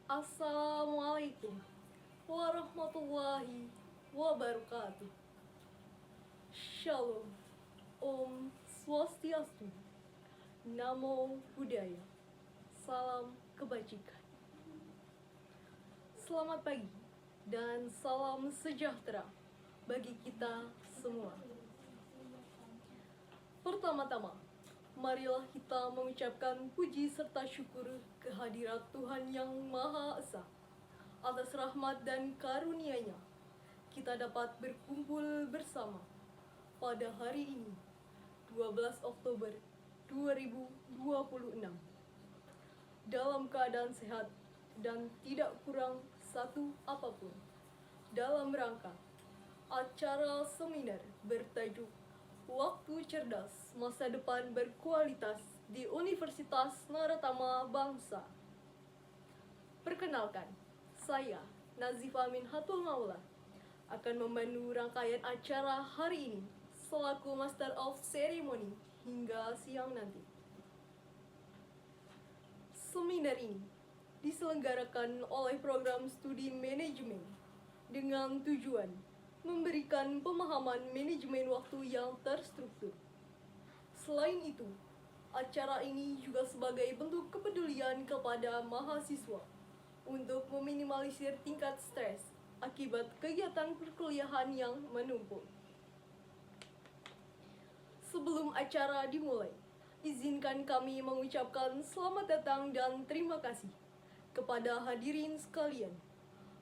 Assalamualaikum warahmatullahi wabarakatuh. Shalom. Om Swastiastu. Namo Buddhaya. Salam kebajikan. Selamat pagi dan salam sejahtera bagi kita semua. Pertama-tama, marilah kita mengucapkan puji serta syukur kehadirat Tuhan Yang Maha Esa. Atas rahmat dan karunia-Nya, kita dapat berkumpul bersama pada hari ini, 12 Oktober 2026, dalam keadaan sehat dan tidak kurang satu apapun, dalam rangka acara seminar bertajuk Waktu Cerdas Masa Depan Berkualitas di Universitas Naratama Bangsa. Perkenalkan, saya, Nazif Amin Hatul Maula, akan memandu rangkaian acara hari ini selaku Master of Ceremony hingga siang nanti. Seminar ini diselenggarakan oleh program studi manajemen dengan tujuan memberikan pemahaman manajemen waktu yang terstruktur. Selain itu, acara ini juga sebagai bentuk kepedulian kepada mahasiswa untuk meminimalisir tingkat stres akibat kegiatan perkuliahan yang menumpuk. Sebelum acara dimulai, izinkan kami mengucapkan selamat datang dan terima kasih kepada hadirin sekalian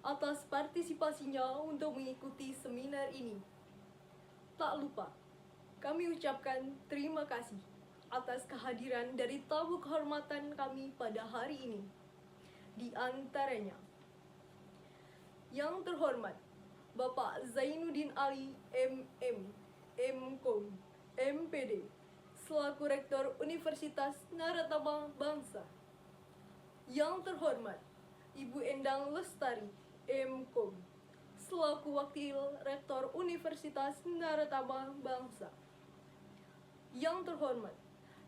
atas partisipasinya untuk mengikuti seminar ini. Tak lupa, kami ucapkan terima kasih atas kehadiran dari tamu kehormatan kami pada hari ini. Di antaranya, yang terhormat Bapak Zainuddin Ali MM, MKom, MPD, selaku Rektor Universitas Naratama Bangsa. Yang terhormat Ibu Endang Lestari, MKom, selaku Wakil Rektor Universitas Naratama Bangsa. Yang terhormat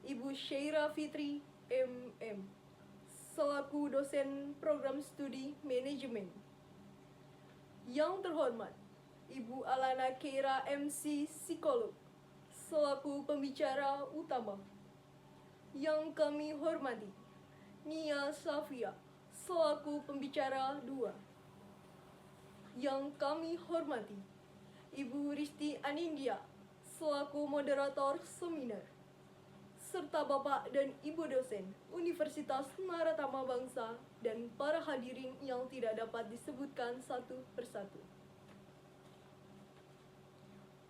Ibu Syaira Fitri, MM, selaku Dosen Program Studi Manajemen. Yang terhormat Ibu Alana Keira, MC, Psikolog, selaku pembicara utama. Yang kami hormati Nia Safia, selaku pembicara 2. Yang kami hormati Ibu Risti Anindya, selaku moderator seminar, serta Bapak dan Ibu dosen Universitas Naratama Bangsa dan para hadirin yang tidak dapat disebutkan satu persatu.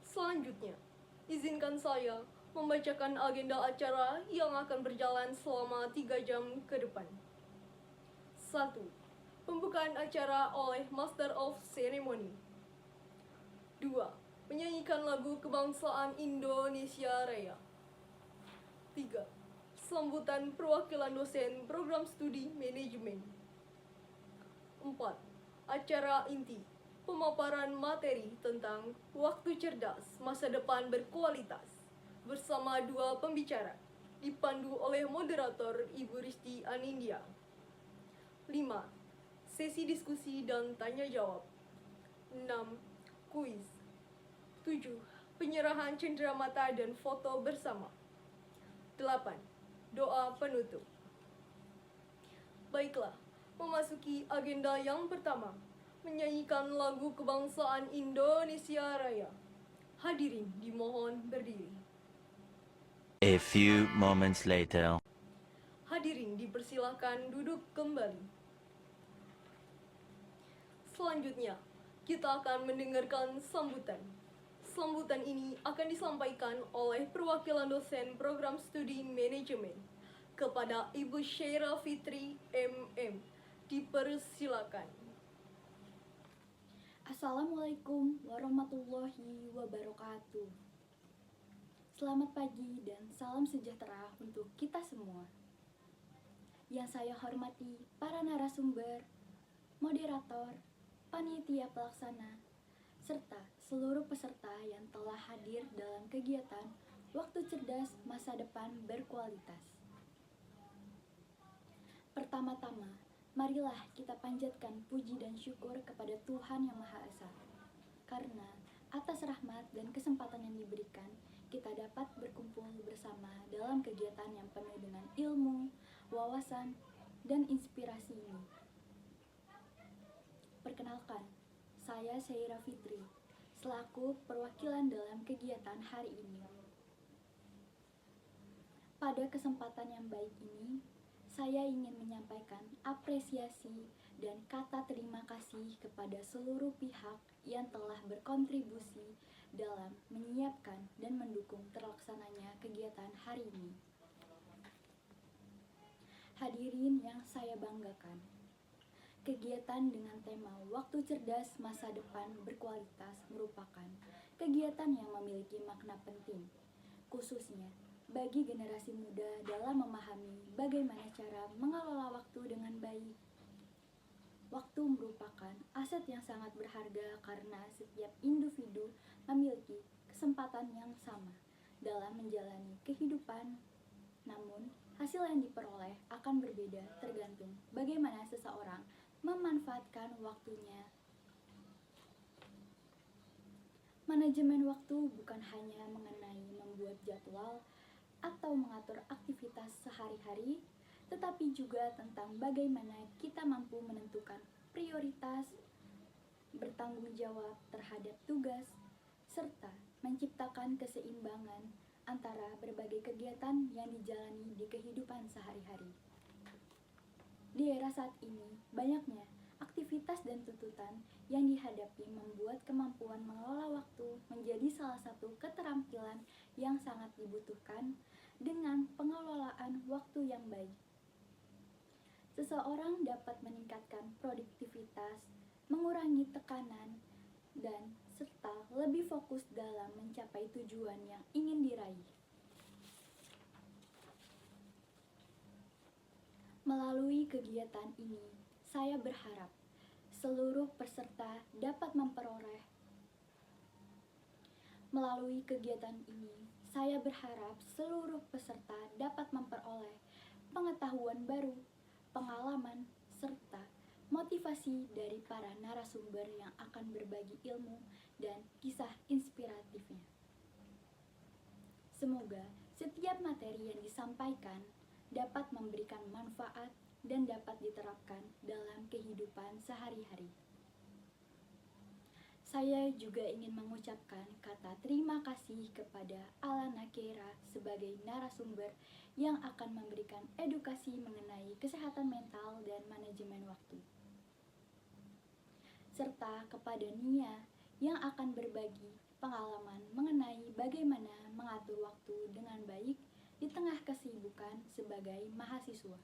Selanjutnya, izinkan saya membacakan agenda acara yang akan berjalan selama 3 jam ke depan. 1. Pembukaan acara oleh Master of Ceremony. 2. Menyanyikan lagu kebangsaan Indonesia Raya. 3. Sambutan perwakilan dosen program studi manajemen. 4. Acara inti, pemaparan materi tentang waktu cerdas masa depan berkualitas bersama 2 pembicara, dipandu oleh moderator Ibu Risti Anindya. 5. Sesi diskusi dan tanya jawab. 6. Kuis. 7. Penyerahan cenderamata dan foto bersama. 8. Doa penutup. Baiklah, memasuki agenda yang pertama, menyanyikan lagu kebangsaan Indonesia Raya. Hadirin dimohon berdiri. A few moments later. Hadirin dipersilahkan duduk kembali. Selanjutnya, kita akan mendengarkan sambutan. Sambutan ini akan disampaikan oleh perwakilan dosen program studi manajemen kepada Ibu Syaira Fitri, MM. Dipersilakan. Assalamualaikum warahmatullahi wabarakatuh. Selamat pagi dan salam sejahtera untuk kita semua. Yang saya hormati para narasumber, moderator, panitia pelaksana, serta seluruh peserta yang telah hadir dalam kegiatan Waktu Cerdas Masa Depan Berkualitas. Pertama-tama, marilah kita panjatkan puji dan syukur kepada Tuhan Yang Maha Esa. Karena atas rahmat dan kesempatan yang diberikan, kita dapat berkumpul bersama dalam kegiatan yang penuh dengan ilmu, wawasan, dan inspirasi ini. Perkenalkan, saya Syaira Fitri, selaku perwakilan dalam kegiatan hari ini. Pada kesempatan yang baik ini, saya ingin menyampaikan apresiasi dan kata terima kasih kepada seluruh pihak yang telah berkontribusi dalam menyiapkan dan mendukung terlaksananya kegiatan hari ini. Hadirin yang saya banggakan, kegiatan dengan tema Waktu Cerdas Masa Depan Berkualitas merupakan kegiatan yang memiliki makna penting, khususnya bagi generasi muda dalam memahami bagaimana cara mengelola waktu dengan baik. Waktu merupakan aset yang sangat berharga karena setiap individu memiliki kesempatan yang sama dalam menjalani kehidupan. Namun, hasil yang diperoleh akan berbeda tergantung bagaimana seseorang memanfaatkan waktunya. Manajemen waktu bukan hanya mengenai membuat jadwal atau mengatur aktivitas sehari-hari, tetapi juga tentang bagaimana kita mampu menentukan prioritas, bertanggung jawab terhadap tugas, serta menciptakan keseimbangan antara berbagai kegiatan yang dijalani di kehidupan sehari-hari. Di era saat ini, banyaknya aktivitas dan tuntutan yang dihadapi membuat kemampuan mengelola waktu menjadi salah satu keterampilan yang sangat dibutuhkan dengan pengelolaan waktu yang baik. Seseorang dapat meningkatkan produktivitas, mengurangi tekanan, dan serta lebih fokus dalam mencapai tujuan yang ingin diraih. Melalui kegiatan ini, saya berharap seluruh peserta dapat memperoleh. Melalui kegiatan ini, saya berharap seluruh peserta dapat memperoleh pengetahuan baru, pengalaman, serta motivasi dari para narasumber yang akan berbagi ilmu dan kisah inspiratifnya. Semoga setiap materi yang disampaikan dapat memberikan manfaat dan dapat diterapkan dalam kehidupan sehari-hari. Saya juga ingin mengucapkan kata terima kasih kepada Alana Keira sebagai narasumber yang akan memberikan edukasi mengenai kesehatan mental dan manajemen waktu. Serta kepada Nia yang akan berbagi pengalaman mengenai bagaimana mengatur waktu dengan baik di tengah kesibukan sebagai mahasiswa.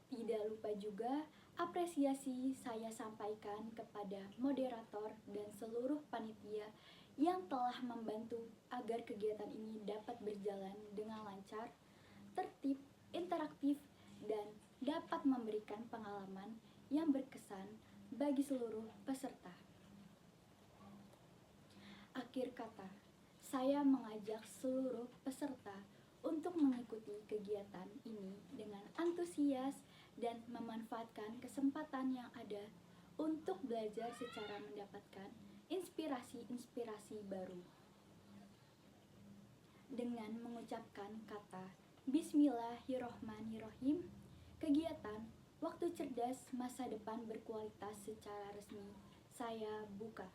Tidak lupa juga apresiasi saya sampaikan kepada moderator dan seluruh panitia yang telah membantu agar kegiatan ini dapat berjalan dengan lancar, tertib, interaktif, dan dapat memberikan pengalaman yang berkesan bagi seluruh peserta. Akhir kata, saya mengajak seluruh peserta untuk mengikuti kegiatan ini dengan antusias dan memanfaatkan kesempatan yang ada untuk belajar secara mendapatkan inspirasi-inspirasi baru. Dengan mengucapkan kata Bismillahirrohmanirrohim, kegiatan Waktu Cerdas Masa Depan Berkualitas secara resmi saya buka.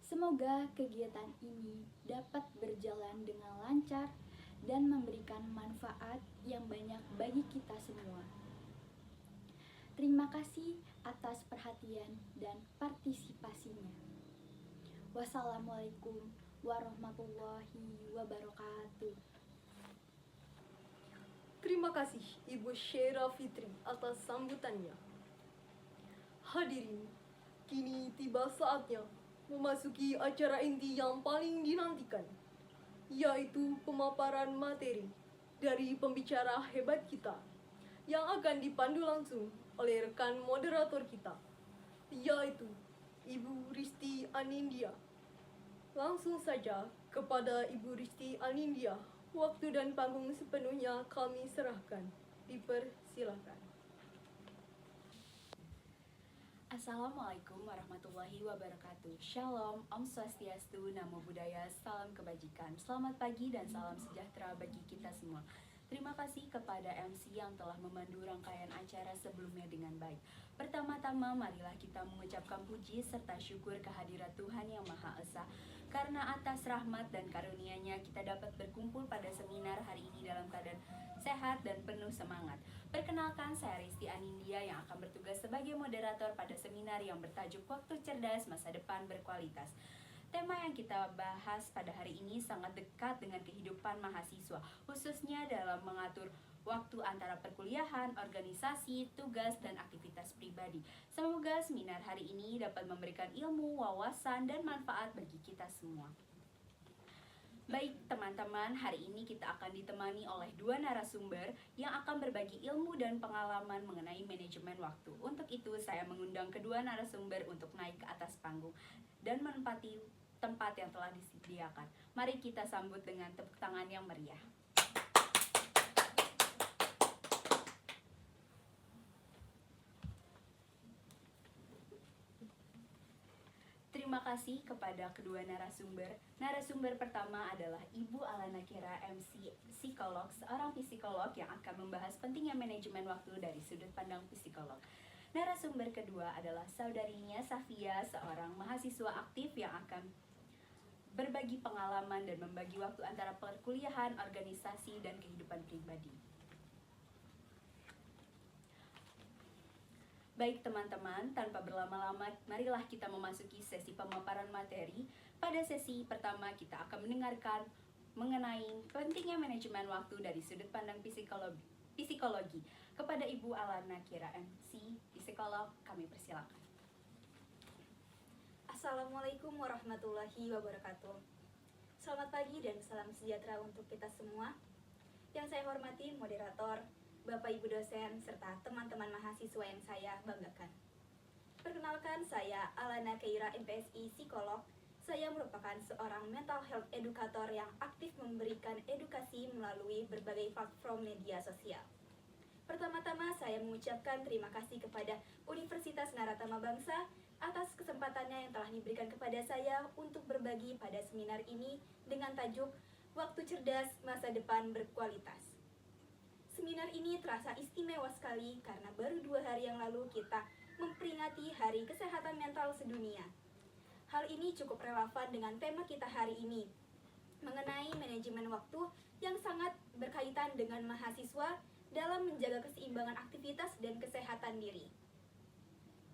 Semoga kegiatan ini dapat berjalan dengan lancar dan memberikan manfaat yang banyak bagi kita semua. Terima kasih atas perhatian dan partisipasinya. Wassalamualaikum warahmatullahi wabarakatuh. Terima kasih Ibu Syaira Fitri atas sambutannya. Hadirin, kini tiba saatnya memasuki acara inti yang paling dinantikan, yaitu pemaparan materi dari pembicara hebat kita yang akan dipandu langsung oleh rekan moderator kita, yaitu Ibu Risti Anindya. Langsung saja kepada Ibu Risti Anindya, waktu dan panggung sepenuhnya kami serahkan. Dipersilahkan. Assalamualaikum warahmatullahi wabarakatuh. Shalom, Om Swastiastu, Namo Buddhaya, salam kebajikan. Selamat pagi dan salam sejahtera bagi kita semua. Terima kasih kepada MC yang telah memandu rangkaian acara sebelumnya dengan baik. Pertama-tama, marilah kita mengucapkan puji serta syukur kehadirat Tuhan Yang Maha Esa. Karena atas rahmat dan karunia-Nya kita dapat berkumpul pada seminar hari ini dalam keadaan sehat dan penuh semangat. Perkenalkan, saya Risti Anindya yang akan bertugas sebagai moderator pada seminar yang bertajuk Waktu Cerdas Masa Depan Berkualitas. Tema yang kita bahas pada hari ini sangat dekat dengan kehidupan mahasiswa, khususnya dalam mengatur waktu antara perkuliahan, organisasi, tugas, dan aktivitas pribadi. Semoga seminar hari ini dapat memberikan ilmu, wawasan, dan manfaat bagi kita semua. Baik teman-teman, hari ini kita akan ditemani oleh dua narasumber yang akan berbagi ilmu dan pengalaman mengenai manajemen waktu. Untuk itu, saya mengundang kedua narasumber untuk naik ke atas panggung dan menempati tempat yang telah disediakan. Mari kita sambut dengan tepuk tangan yang meriah. Terima kasih kepada kedua narasumber. Narasumber pertama adalah Ibu Alana Kira, MC psikolog, seorang psikolog yang akan membahas pentingnya manajemen waktu dari sudut pandang psikolog. Narasumber kedua adalah saudarinya Safia, seorang mahasiswa aktif yang akan berbagi pengalaman dan membagi waktu antara perkuliahan, organisasi, dan kehidupan pribadi. Baik teman-teman, tanpa berlama-lama, marilah kita memasuki sesi pemaparan materi. Pada sesi pertama, kita akan mendengarkan mengenai pentingnya manajemen waktu dari sudut pandang psikologi. Kepada Ibu Alana Kira, MC psikolog, kami persilakan. Assalamualaikum warahmatullahi wabarakatuh. Selamat pagi dan salam sejahtera untuk kita semua. Yang saya hormati moderator, Bapak Ibu dosen, serta teman-teman mahasiswa yang saya banggakan. Perkenalkan, saya Alana Keira, MPSI Psikolog. Saya merupakan seorang mental health educator yang aktif memberikan edukasi melalui berbagai platform media sosial. Pertama-tama, saya mengucapkan terima kasih kepada Universitas Naratama Bangsa atas kesempatannya yang telah diberikan kepada saya untuk berbagi pada seminar ini dengan tajuk Waktu Cerdas Masa Depan Berkualitas. Seminar ini terasa istimewa sekali karena baru 2 hari yang lalu kita memperingati Hari Kesehatan Mental Sedunia. Hal ini cukup relevan dengan tema kita hari ini, mengenai manajemen waktu yang sangat berkaitan dengan mahasiswa dalam menjaga keseimbangan aktivitas dan kesehatan diri.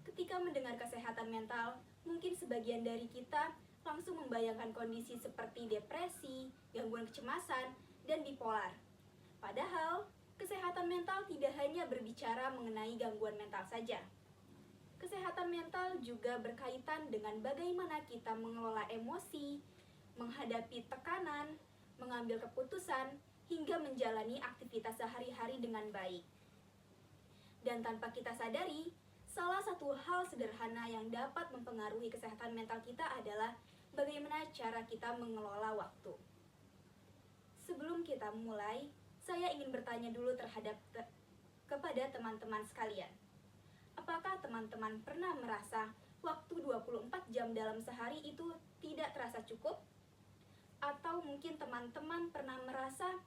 Ketika mendengar kesehatan mental, mungkin sebagian dari kita langsung membayangkan kondisi seperti depresi, gangguan kecemasan, dan bipolar. Padahal, kesehatan mental tidak hanya berbicara mengenai gangguan mental saja. Kesehatan mental juga berkaitan dengan bagaimana kita mengelola emosi, menghadapi tekanan, mengambil keputusan, hingga menjalani aktivitas sehari-hari dengan baik. Dan tanpa kita sadari, salah satu hal sederhana yang dapat mempengaruhi kesehatan mental kita adalah bagaimana cara kita mengelola waktu. Sebelum kita mulai, saya ingin bertanya dulu kepada teman-teman sekalian. Apakah teman-teman pernah merasa waktu 24 jam dalam sehari itu tidak terasa cukup? Atau mungkin teman-teman pernah merasa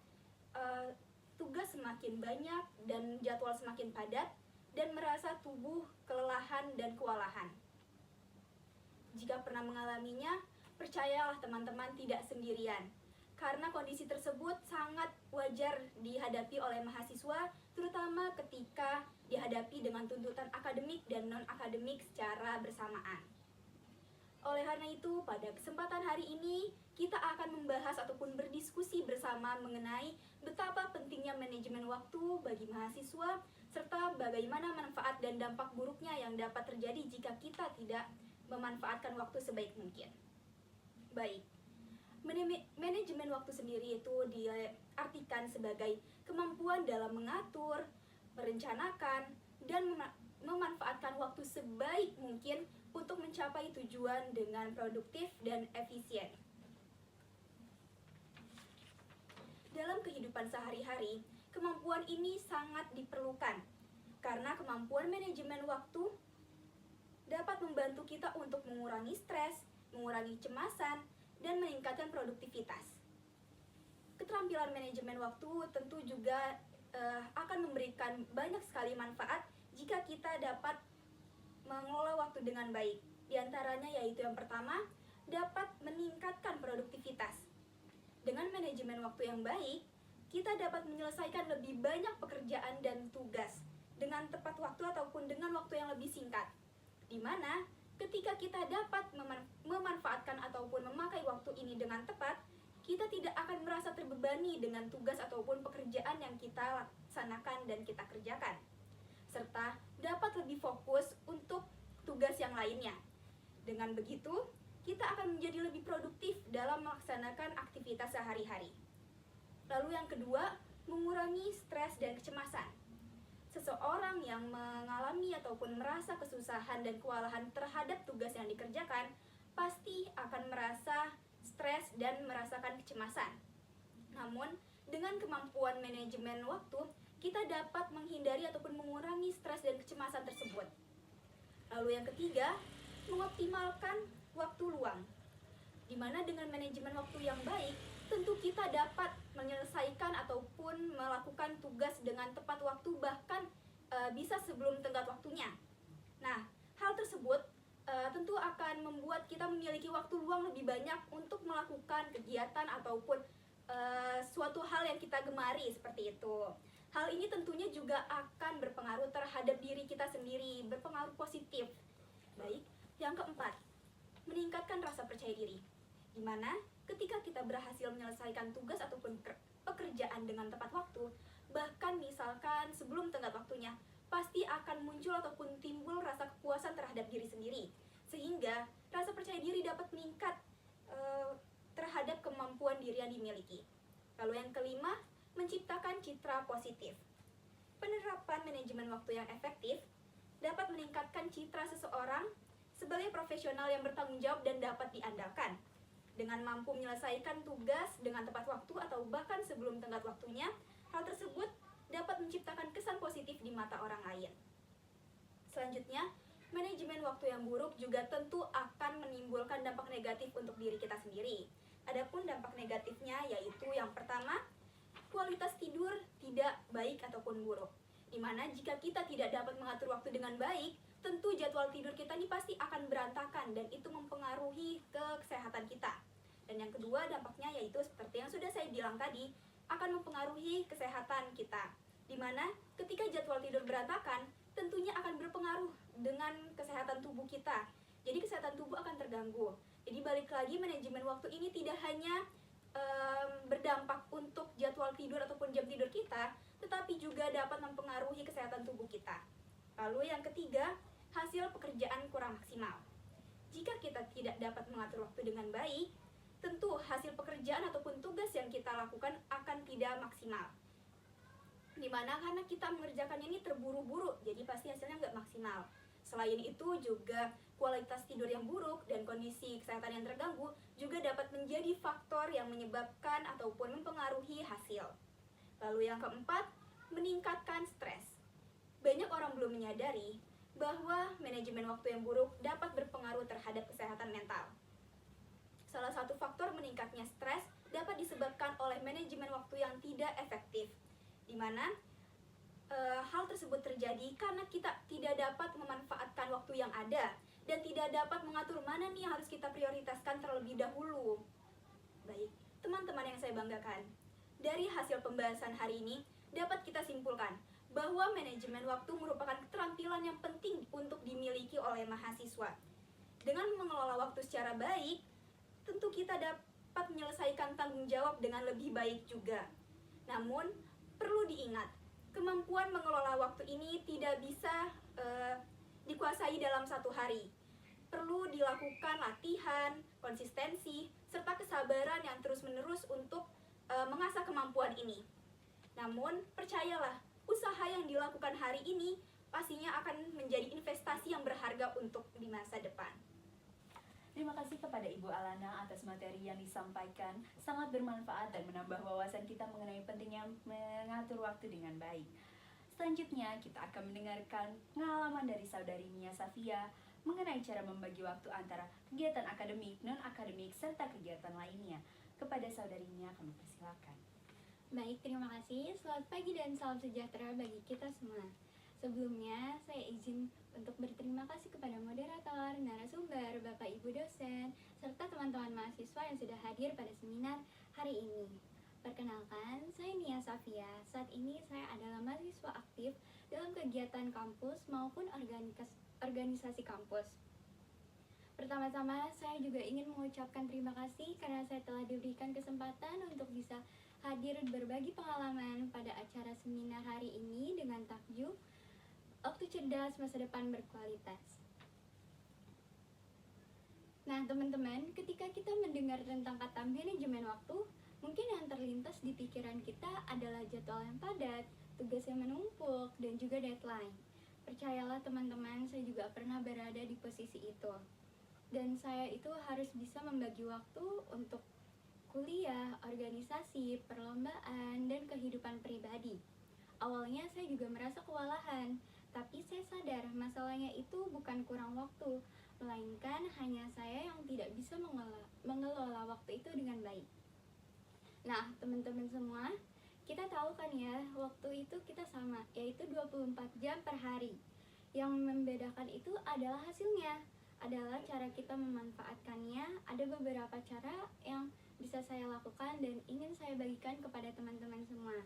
tugas semakin banyak dan jadwal semakin padat, dan merasa tubuh kelelahan dan kewalahan. Jika pernah mengalaminya, percayalah teman-teman tidak sendirian, karena kondisi tersebut sangat wajar dihadapi oleh mahasiswa, terutama ketika dihadapi dengan tuntutan akademik dan non-akademik secara bersamaan. Oleh karena itu, pada kesempatan hari ini, kita akan membahas ataupun berdiskusi bersama mengenai betapa pentingnya manajemen waktu bagi mahasiswa, serta bagaimana manfaat dan dampak buruknya yang dapat terjadi jika kita tidak memanfaatkan waktu sebaik mungkin. Baik, manajemen waktu sendiri itu diartikan sebagai kemampuan dalam mengatur, merencanakan, dan memanfaatkan waktu sebaik mungkin untuk mencapai tujuan dengan produktif dan efisien. Dalam kehidupan sehari-hari, kemampuan ini sangat diperlukan karena kemampuan manajemen waktu dapat membantu kita untuk mengurangi stres, mengurangi kecemasan, dan meningkatkan produktivitas. Keterampilan manajemen waktu tentu juga akan memberikan banyak sekali manfaat jika kita dapat mengelola waktu dengan baik. Di antaranya yaitu yang pertama, dapat meningkatkan produktivitas. Dengan manajemen waktu yang baik, kita dapat menyelesaikan lebih banyak pekerjaan dan tugas dengan tepat waktu ataupun dengan waktu yang lebih singkat. Di mana ketika kita dapat memanfaatkan ataupun memakai waktu ini dengan tepat, kita tidak akan merasa terbebani dengan tugas ataupun pekerjaan yang kita laksanakan dan kita kerjakan, serta dapat lebih fokus untuk tugas yang lainnya. Dengan begitu, kita akan menjadi lebih produktif dalam melaksanakan aktivitas sehari-hari. Lalu yang kedua, mengurangi stres dan kecemasan. Seseorang yang mengalami ataupun merasa kesusahan dan kewalahan terhadap tugas yang dikerjakan, pasti akan merasa stres dan merasakan kecemasan. Namun, dengan kemampuan manajemen waktu, kita dapat menghindari ataupun mengurangi stres dan kecemasan tersebut. Lalu yang ketiga, mengoptimalkan waktu luang. Di mana dengan manajemen waktu yang baik, tentu kita dapat menyelesaikan ataupun melakukan tugas dengan tepat waktu, bahkan bisa sebelum tenggat waktunya. Nah, hal tersebut tentu akan membuat kita memiliki waktu luang lebih banyak untuk melakukan kegiatan ataupun suatu hal yang kita gemari seperti itu. Hal ini tentunya juga akan berpengaruh terhadap diri kita sendiri, berpengaruh positif. Baik, yang keempat, meningkatkan rasa percaya diri. Di mana ketika kita berhasil menyelesaikan tugas ataupun pekerjaan dengan tepat waktu, bahkan misalkan sebelum tenggat waktunya, pasti akan muncul ataupun timbul rasa kepuasan terhadap diri sendiri, sehingga rasa percaya diri dapat meningkat terhadap kemampuan diri yang dimiliki. Lalu yang kelima, menciptakan citra positif. Penerapan manajemen waktu yang efektif dapat meningkatkan citra seseorang sebagai profesional yang bertanggung jawab dan dapat diandalkan. Dengan mampu menyelesaikan tugas dengan tepat waktu atau bahkan sebelum tenggat waktunya, hal tersebut dapat menciptakan kesan positif di mata orang lain. Selanjutnya, manajemen waktu yang buruk juga tentu akan menimbulkan dampak negatif untuk diri kita sendiri. Adapun dampak negatifnya yaitu yang pertama, kualitas tidur tidak baik ataupun buruk. Dimana jika kita tidak dapat mengatur waktu dengan baik, tentu jadwal tidur kita ini pasti akan berantakan dan itu mempengaruhi ke kesehatan kita. Dan yang kedua dampaknya yaitu seperti yang sudah saya bilang tadi, akan mempengaruhi kesehatan kita. Dimana ketika jadwal tidur berantakan, tentunya akan berpengaruh dengan kesehatan tubuh kita. Jadi kesehatan tubuh akan terganggu. Jadi balik lagi, manajemen waktu ini tidak hanya berdampak untuk jadwal tidur ataupun jam tidur kita, tetapi juga dapat mempengaruhi kesehatan tubuh kita. Lalu yang ketiga, hasil pekerjaan kurang maksimal. Jika kita tidak dapat mengatur waktu dengan baik, tentu hasil pekerjaan ataupun tugas yang kita lakukan akan tidak maksimal. Dimana karena kita mengerjakannya ini terburu-buru, jadi pasti hasilnya nggak maksimal. Selain itu juga kualitas tidur yang buruk dan kondisi kesehatan yang terganggu juga dapat menjadi faktor yang menyebabkan ataupun mempengaruhi hasil. Lalu yang keempat, meningkatkan stres. Banyak orang belum menyadari bahwa manajemen waktu yang buruk dapat berpengaruh terhadap kesehatan mental. Salah satu faktor meningkatnya stres dapat disebabkan oleh manajemen waktu yang tidak efektif, di mana hal tersebut terjadi karena kita tidak dapat memanfaatkan waktu yang ada dan tidak dapat mengatur mana nih yang harus kita prioritaskan terlebih dahulu. Baik, teman-teman yang saya banggakan, dari hasil pembahasan hari ini dapat kita simpulkan bahwa manajemen waktu merupakan keterampilan yang penting untuk dimiliki oleh mahasiswa. Dengan mengelola waktu secara baik, tentu kita dapat menyelesaikan tanggung jawab dengan lebih baik juga. Namun, perlu diingat, kemampuan mengelola waktu ini tidak bisa dikuasai dalam satu hari. Perlu dilakukan latihan, konsistensi, serta kesabaran yang terus-menerus untuk mengasah kemampuan ini. Namun, percayalah, usaha yang dilakukan hari ini pastinya akan menjadi investasi yang berharga untuk di masa depan. Terima kasih kepada Ibu Alana atas materi yang disampaikan, sangat bermanfaat dan menambah wawasan kita mengenai pentingnya mengatur waktu dengan baik. Selanjutnya, kita akan mendengarkan pengalaman dari saudari Mia Safia mengenai cara membagi waktu antara kegiatan akademik, non-akademik, serta kegiatan lainnya. Kepada saudari Mia, kami persilakan. Baik, terima kasih. Selamat pagi dan salam sejahtera bagi kita semua. Sebelumnya, saya izin untuk berterima kasih kepada moderator, narasumber, Bapak Ibu dosen, serta teman-teman mahasiswa yang sudah hadir pada seminar hari ini. Perkenalkan, saya Nia Safia. Saat ini saya adalah mahasiswa aktif dalam kegiatan kampus maupun organisasi kampus. Pertama-tama, saya juga ingin mengucapkan terima kasih karena saya telah diberikan kesempatan untuk bisa hadir berbagi pengalaman pada acara seminar hari ini dengan tajuk Waktu Cerdas Masa Depan Berkualitas. Nah, teman-teman, ketika kita mendengar tentang kata manajemen waktu, mungkin yang terlintas di pikiran kita adalah jadwal yang padat, tugas yang menumpuk, dan juga deadline. Percayalah teman-teman, saya juga pernah berada di posisi itu. Dan saya itu harus bisa membagi waktu untuk kuliah, organisasi, perlombaan, dan kehidupan pribadi. Awalnya saya juga merasa kewalahan, tapi saya sadar masalahnya itu bukan kurang waktu, melainkan hanya saya yang tidak bisa mengelola waktu itu dengan baik. Nah, teman-teman semua, kita tahu kan ya, waktu itu kita sama, yaitu 24 jam per hari. Yang membedakan itu adalah hasilnya, adalah cara kita memanfaatkannya. Ada beberapa cara yang bisa saya lakukan dan ingin saya bagikan kepada teman-teman semua.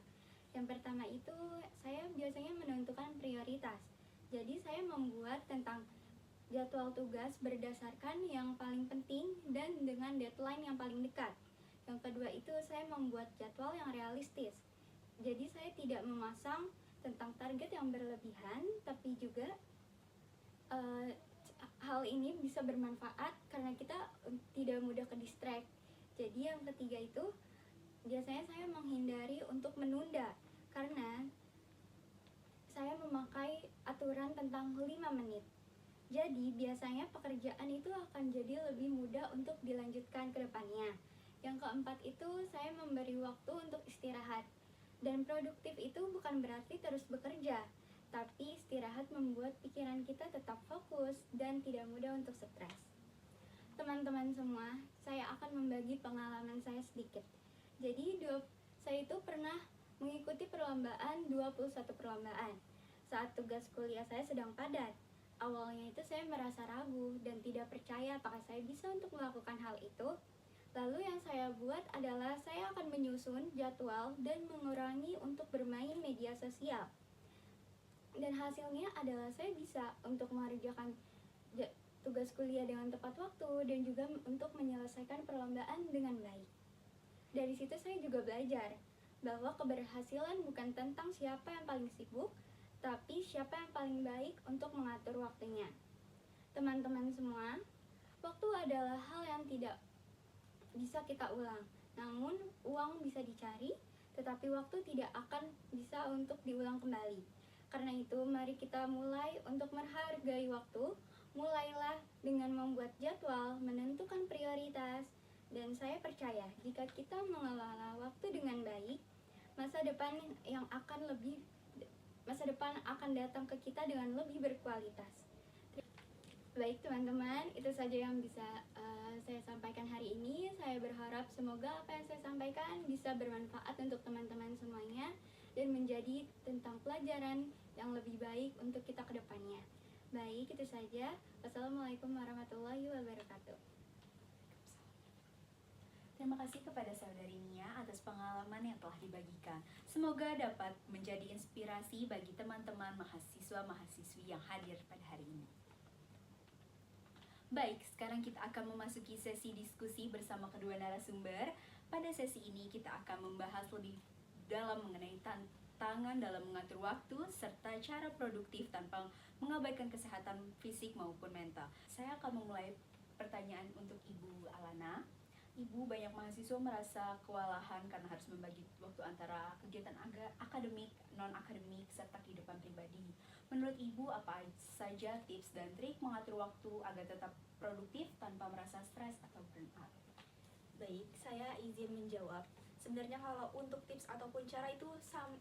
Yang pertama itu, saya biasanya menentukan prioritas. Jadi saya membuat tentang jadwal tugas berdasarkan yang paling penting dan dengan deadline yang paling dekat. Yang kedua itu, saya membuat jadwal yang realistis. Jadi saya tidak memasang tentang target yang berlebihan, tapi juga hal ini bisa bermanfaat karena kita tidak mudah ke distract. Jadi yang ketiga itu, biasanya saya menghindari untuk menunda karena saya memakai aturan tentang 5 menit. Jadi biasanya pekerjaan itu akan jadi lebih mudah untuk dilanjutkan ke depannya. Yang keempat itu, saya memberi waktu untuk istirahat. Dan produktif itu bukan berarti terus bekerja, tapi istirahat membuat pikiran kita tetap fokus dan tidak mudah untuk stres. Teman-teman semua, saya akan membagi pengalaman saya sedikit. Jadi, saya itu pernah mengikuti perlombaan 21 perlombaan saat tugas kuliah saya sedang padat. Awalnya itu saya merasa ragu dan tidak percaya apakah saya bisa untuk melakukan hal itu. Lalu yang saya buat adalah saya akan menyusun jadwal dan mengurangi untuk bermain media sosial. Dan hasilnya adalah saya bisa untuk mengerjakan tugas kuliah dengan tepat waktu dan juga untuk menyelesaikan perlombaan dengan baik. Dari situ saya juga belajar bahwa keberhasilan bukan tentang siapa yang paling sibuk, tapi siapa yang paling baik untuk mengatur waktunya. Teman-teman semua, waktu adalah hal yang tidak bisa kita ulang. Namun, uang bisa dicari, tetapi waktu tidak akan bisa untuk diulang kembali. Karena itu, mari kita mulai untuk menghargai waktu. Mulailah dengan membuat jadwal, menentukan prioritas, dan saya percaya jika kita mengelola waktu dengan baik, masa depan akan datang ke kita dengan lebih berkualitas. Baik teman-teman, itu saja yang bisa saya sampaikan hari ini. Saya berharap semoga apa yang saya sampaikan bisa bermanfaat untuk teman-teman semuanya dan menjadi tentang pelajaran yang lebih baik untuk kita ke depannya. Baik, itu saja. Wassalamualaikum warahmatullahi wabarakatuh. Terima kasih kepada saudari Mia atas pengalaman yang telah dibagikan. Semoga dapat menjadi inspirasi bagi teman-teman mahasiswa-mahasiswi yang hadir pada hari ini. Baik, sekarang kita akan memasuki sesi diskusi bersama kedua narasumber. Pada sesi ini kita akan membahas lebih dalam mengenai tantangan dalam mengatur waktu serta cara produktif tanpa mengabaikan kesehatan fisik maupun mental. Saya akan memulai pertanyaan untuk Ibu Alana. Ibu, banyak mahasiswa merasa kewalahan karena harus membagi waktu antara kegiatan akademik, non-akademik, serta kehidupan pribadi. Menurut Ibu, apa saja tips dan trik mengatur waktu agar tetap produktif tanpa merasa stres atau burnout? Baik, saya izin menjawab. Sebenarnya kalau untuk tips ataupun cara itu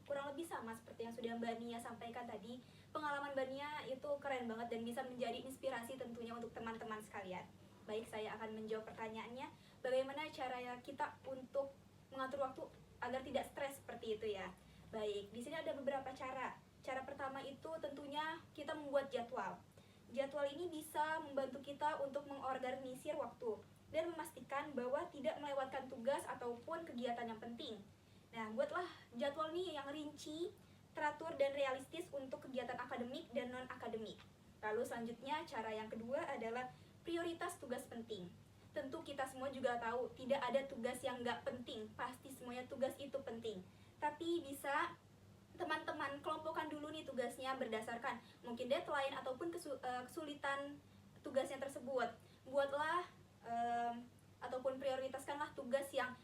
kurang lebih sama seperti yang sudah Mbak Nia sampaikan tadi. Pengalaman Mbak Nia itu keren banget dan bisa menjadi inspirasi tentunya untuk teman-teman sekalian. Baik, saya akan menjawab pertanyaannya. Bagaimana cara kita untuk mengatur waktu agar tidak stres seperti itu ya? Baik, di sini ada beberapa cara. Cara pertama itu tentunya kita membuat jadwal. Jadwal ini bisa membantu kita untuk mengorganisir waktu dan memastikan bahwa tidak melewatkan tugas ataupun kegiatan yang penting. Nah, buatlah jadwal nih yang rinci, teratur dan realistis untuk kegiatan akademik dan non-akademik. Lalu selanjutnya, cara yang kedua adalah prioritas tugas penting. Tentu kita semua juga tahu, tidak ada tugas yang nggak penting, pasti semuanya tugas itu penting. Tapi bisa teman-teman kelompokkan dulu nih tugasnya berdasarkan mungkin deadline ataupun kesulitan tugasnya tersebut. Buatlah ataupun prioritaskanlah tugas yang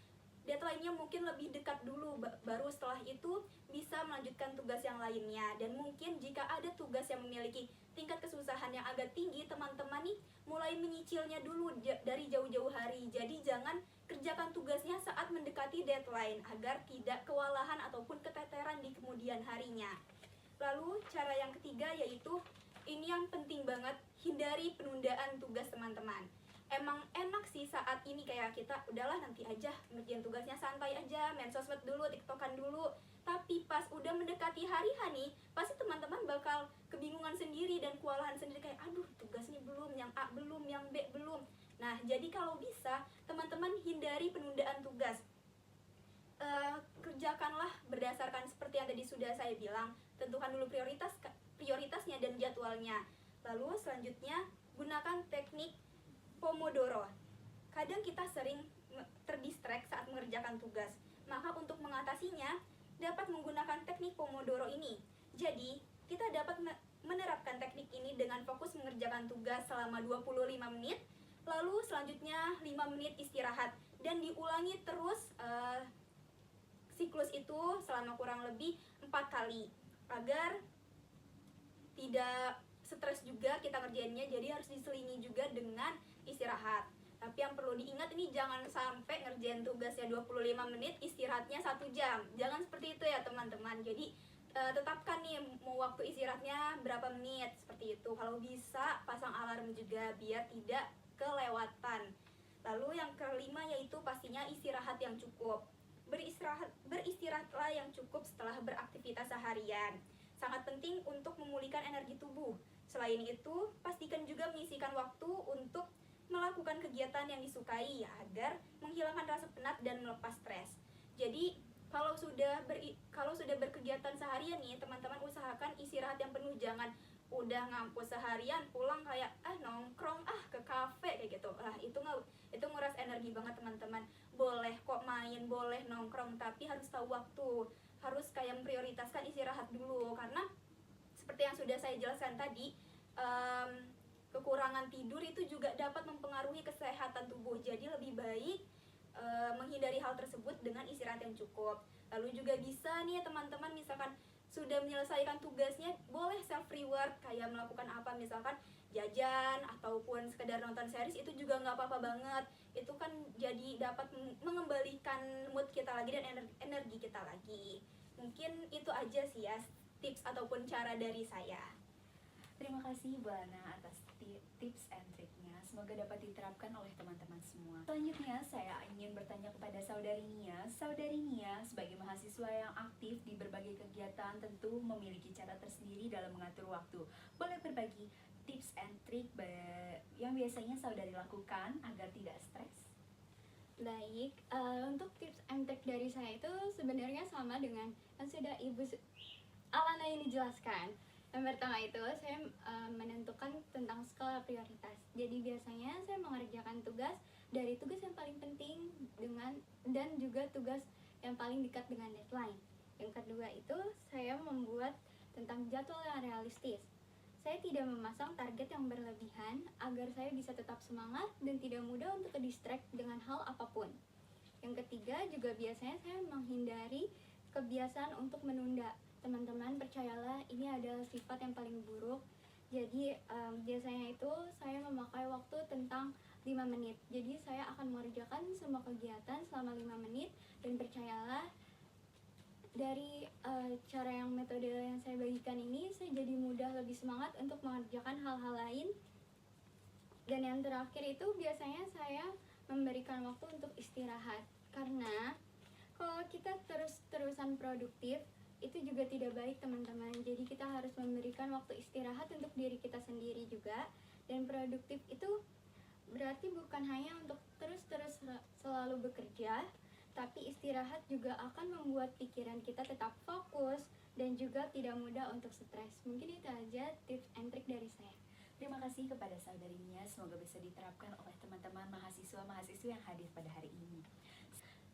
deadline-nya mungkin lebih dekat dulu, baru setelah itu bisa melanjutkan tugas yang lainnya. Dan mungkin jika ada tugas yang memiliki tingkat kesusahan yang agak tinggi, teman-teman nih mulai menyicilnya dulu dari jauh-jauh hari. Jadi jangan kerjakan tugasnya saat mendekati deadline agar tidak kewalahan ataupun keteteran di kemudian harinya. Lalu cara yang ketiga yaitu ini yang penting banget, hindari penundaan tugas teman-teman. Emang enak sih saat ini kayak kita udahlah nanti aja ngerjain tugasnya, santai aja, main sosmed dulu, tiktokan dulu. Tapi pas udah mendekati hari H nih, pasti teman-teman bakal kebingungan sendiri dan kewalahan sendiri kayak aduh tugasnya belum, yang A belum, yang B belum. Nah, jadi kalau bisa teman-teman hindari penundaan tugas. Kerjakanlah berdasarkan seperti yang tadi sudah saya bilang, tentukan dulu prioritasnya dan jadwalnya. Lalu selanjutnya gunakan teknik Pomodoro. Kadang kita sering terdistract saat mengerjakan tugas. Maka untuk mengatasinya dapat menggunakan teknik Pomodoro ini. Jadi, kita dapat menerapkan teknik ini dengan fokus mengerjakan tugas selama 25 menit, lalu selanjutnya 5 menit istirahat dan diulangi terus siklus itu selama kurang lebih 4 kali agar tidak stres juga kita ngerjainnya, jadi harus diselingi juga dengan istirahat. Tapi yang perlu diingat ini jangan sampai ngerjain tugasnya 25 menit, istirahatnya 1 jam. Jangan seperti itu ya teman-teman. Jadi tetapkan nih mau waktu istirahatnya berapa menit seperti itu. Kalau bisa pasang alarm juga biar tidak kelewatan. Lalu yang kelima yaitu pastinya istirahat yang cukup. Beristirahatlah yang cukup setelah beraktivitas seharian. Sangat penting untuk memulihkan energi tubuh. Selain itu, pastikan juga menyisihkan waktu untuk melakukan kegiatan yang disukai ya, agar menghilangkan rasa penat dan melepas stres. Jadi, kalau sudah berkegiatan seharian nih, teman-teman usahakan istirahat yang penuh. Jangan udah ngampus seharian pulang kayak nongkrong ke kafe kayak gitu. Itu nguras energi banget teman-teman. Boleh kok main, boleh nongkrong, tapi harus tahu waktu. Harus kayak memprioritaskan istirahat dulu, karena seperti yang sudah saya jelaskan tadi, kekurangan tidur itu juga dapat mempengaruhi kesehatan tubuh. Jadi lebih baik menghindari hal tersebut dengan istirahat yang cukup. Lalu juga bisa nih teman-teman misalkan sudah menyelesaikan tugasnya, boleh self reward kayak melakukan apa, misalkan jajan ataupun sekedar nonton series, itu juga nggak apa-apa banget. Itu kan jadi dapat mengembalikan mood kita lagi dan energi kita lagi. Mungkin itu aja sih ya tips ataupun cara dari saya. Terima kasih Bu Ana atas tips and triknya. Semoga dapat diterapkan oleh teman-teman semua. Selanjutnya saya ingin bertanya kepada Saudari Nia. Saudari Nia sebagai mahasiswa yang aktif di berbagai kegiatan tentu memiliki cara tersendiri dalam mengatur waktu. Boleh berbagi tips and trik yang biasanya Saudari lakukan agar tidak stres? Baik, untuk tips and trick dari saya itu sebenarnya sama dengan yang sudah Ibu Alana ini jelaskan. Yang pertama itu saya menentukan tentang skala prioritas. Jadi biasanya saya mengerjakan tugas dari tugas yang paling penting dan juga tugas yang paling dekat dengan deadline. Yang kedua itu saya membuat tentang jadwal yang realistis. Saya tidak memasang target yang berlebihan agar saya bisa tetap semangat dan tidak mudah untuk ke-distract dengan hal apapun. Yang ketiga juga biasanya saya menghindari kebiasaan untuk menunda. teman-teman percayalah ini adalah sifat yang paling buruk. Jadi biasanya itu saya memakai waktu tentang 5 menit. Jadi saya akan mengerjakan semua kegiatan selama 5 menit, dan percayalah dari cara yang metode yang saya bagikan ini, saya jadi mudah lebih semangat untuk mengerjakan hal-hal lain. Dan yang terakhir itu biasanya saya memberikan waktu untuk istirahat, karena kalau kita terus-terusan produktif itu juga tidak baik teman-teman. Jadi kita harus memberikan waktu istirahat untuk diri kita sendiri juga. Dan produktif itu berarti bukan hanya untuk terus-terus selalu bekerja, tapi istirahat juga akan membuat pikiran kita tetap fokus dan juga tidak mudah untuk stres. Mungkin itu aja tips and trik dari saya. Terima kasih kepada saudari Nia, semoga bisa diterapkan oleh teman-teman mahasiswa-mahasiswa yang hadir pada hari ini.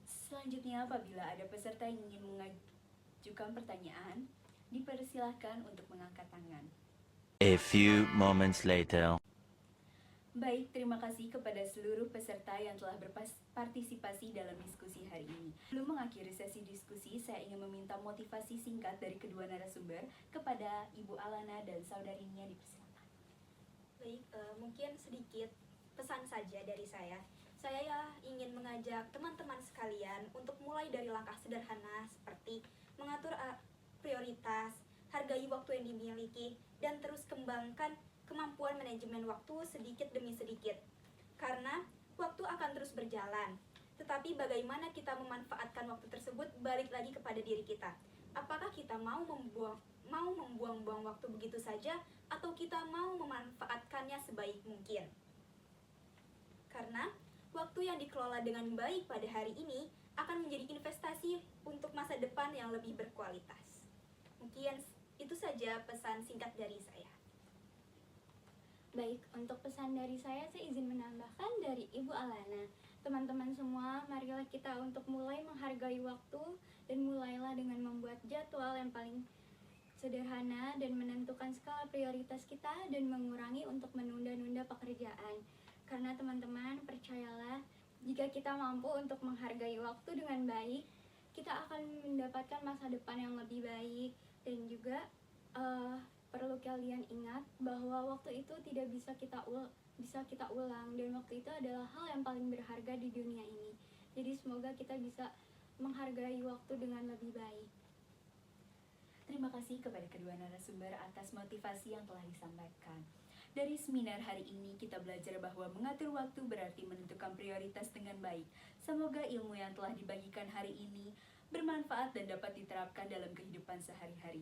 Selanjutnya, apabila ada peserta yang ingin mengajukan pertanyaan, dipersilahkan untuk mengangkat tangan. A few moments later. Baik, terima kasih kepada seluruh peserta yang telah berpartisipasi dalam diskusi hari ini. Sebelum mengakhiri sesi diskusi, saya ingin meminta motivasi singkat dari kedua narasumber kepada Ibu Alana dan saudari Nia, dipersilakan. Baik, mungkin sedikit pesan saja dari saya. Saya ingin mengajak teman-teman sekalian untuk mulai dari langkah sederhana seperti mengatur prioritas, hargai waktu yang dimiliki, dan terus kembangkan kemampuan manajemen waktu sedikit demi sedikit. Karena waktu akan terus berjalan, tetapi bagaimana kita memanfaatkan waktu tersebut balik lagi kepada diri kita. Apakah kita mau membuang-buang waktu begitu saja, atau kita mau memanfaatkannya sebaik mungkin? Karena waktu yang dikelola dengan baik pada hari ini akan menjadi investasi untuk masa depan yang lebih berkualitas. Mungkin itu saja pesan singkat dari saya. Baik, untuk pesan dari saya izin menambahkan dari Ibu Alana. Teman-teman semua, marilah kita untuk mulai menghargai waktu dan mulailah dengan membuat jadwal yang paling sederhana dan menentukan skala prioritas kita dan mengurangi untuk menunda-nunda pekerjaan. Karena teman-teman, percayalah, jika kita mampu untuk menghargai waktu dengan baik, kita akan mendapatkan masa depan yang lebih baik. Dan juga perlu kalian ingat bahwa waktu itu tidak bisa kita ulang, dan waktu itu adalah hal yang paling berharga di dunia ini. Jadi semoga kita bisa menghargai waktu dengan lebih baik. Terima kasih kepada kedua narasumber atas motivasi yang telah disampaikan. Dari seminar hari ini kita belajar bahwa mengatur waktu berarti menentukan prioritas dengan baik. Semoga ilmu yang telah dibagikan hari ini bermanfaat dan dapat diterapkan dalam kehidupan sehari-hari.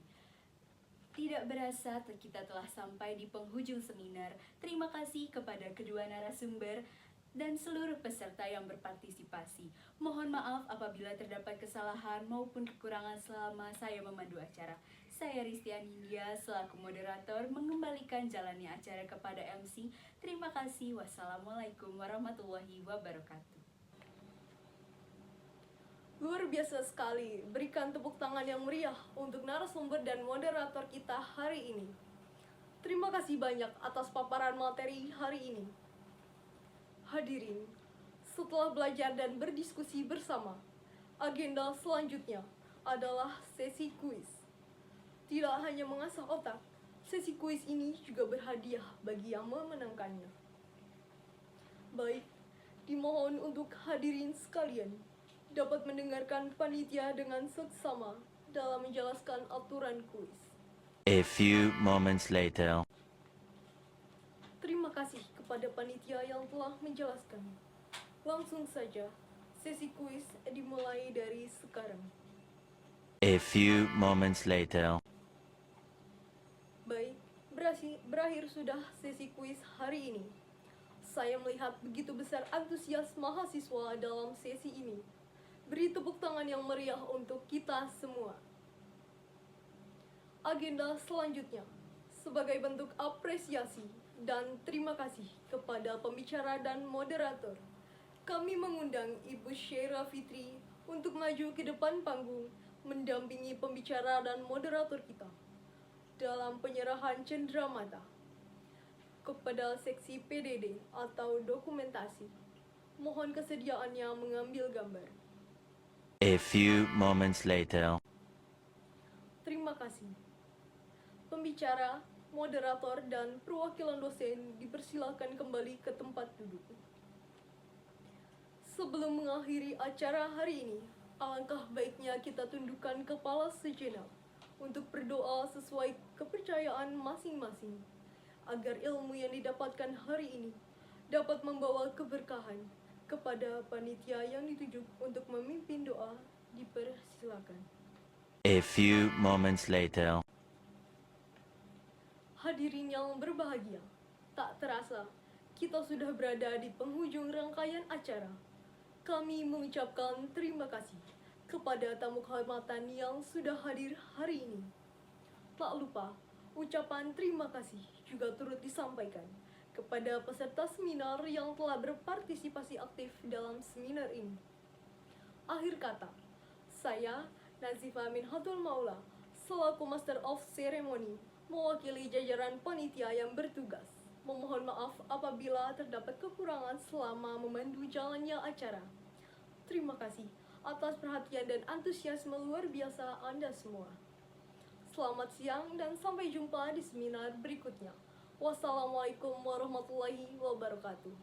Tidak berasa kita telah sampai di penghujung seminar. Terima kasih kepada kedua narasumber dan seluruh peserta yang berpartisipasi. Mohon maaf apabila terdapat kesalahan maupun kekurangan selama saya memandu acara. Saya Ristiani India selaku moderator mengembalikan jalannya acara kepada MC. Terima kasih. Wassalamualaikum warahmatullahi wabarakatuh. Luar biasa sekali, berikan tepuk tangan yang meriah untuk narasumber dan moderator kita hari ini. Terima kasih banyak atas paparan materi hari ini. Hadirin, setelah belajar dan berdiskusi bersama, agenda selanjutnya adalah sesi kuis. Tidak hanya mengasah otak, sesi kuis ini juga berhadiah bagi yang memenangkannya. Baik, dimohon untuk hadirin sekalian dapat mendengarkan panitia dengan seksama dalam menjelaskan aturan kuis. A few moments later. Terima kasih kepada panitia yang telah menjelaskan. Langsung saja, sesi kuis dimulai dari sekarang. A few moments later. Baik, berakhir sudah sesi kuis hari ini. Saya melihat begitu besar antusias mahasiswa dalam sesi ini. Beri tepuk tangan yang meriah untuk kita semua. Agenda selanjutnya, sebagai bentuk apresiasi dan terima kasih kepada pembicara dan moderator, kami mengundang Ibu Syaira Fitri untuk maju ke depan panggung mendampingi pembicara dan moderator kita dalam penyerahan cenderamata kepada seksi PDD atau dokumentasi. Mohon kesediaannya mengambil gambar. A few moments later. Terima terima kasih. Pembicara, moderator, dan perwakilan dosen dipersilakan kembali ke tempat duduk. Sebelum mengakhiri acara hari ini, alangkah baiknya kita tundukkan kepala sejenak untuk berdoa sesuai kepercayaan masing-masing, agar ilmu yang didapatkan hari ini dapat membawa keberkahan. Kepada panitia yang ditunjuk untuk memimpin doa, dipersilakan. A few moments later. Hadirin yang berbahagia, tak terasa kita sudah berada di penghujung rangkaian acara. Kami mengucapkan terima kasih kepada tamu kehormatan yang sudah hadir hari ini. Tak lupa, ucapan terima kasih juga turut disampaikan kepada peserta seminar yang telah berpartisipasi aktif dalam seminar ini. Akhir kata, saya, Nazifah Minhatul Maula, selaku Master of Ceremony, mewakili jajaran panitia yang bertugas, memohon maaf apabila terdapat kekurangan selama memandu jalannya acara. Terima kasih atas perhatian dan antusiasme luar biasa Anda semua. Selamat siang dan sampai jumpa di seminar berikutnya. Wassalamualaikum warahmatullahi wabarakatuh.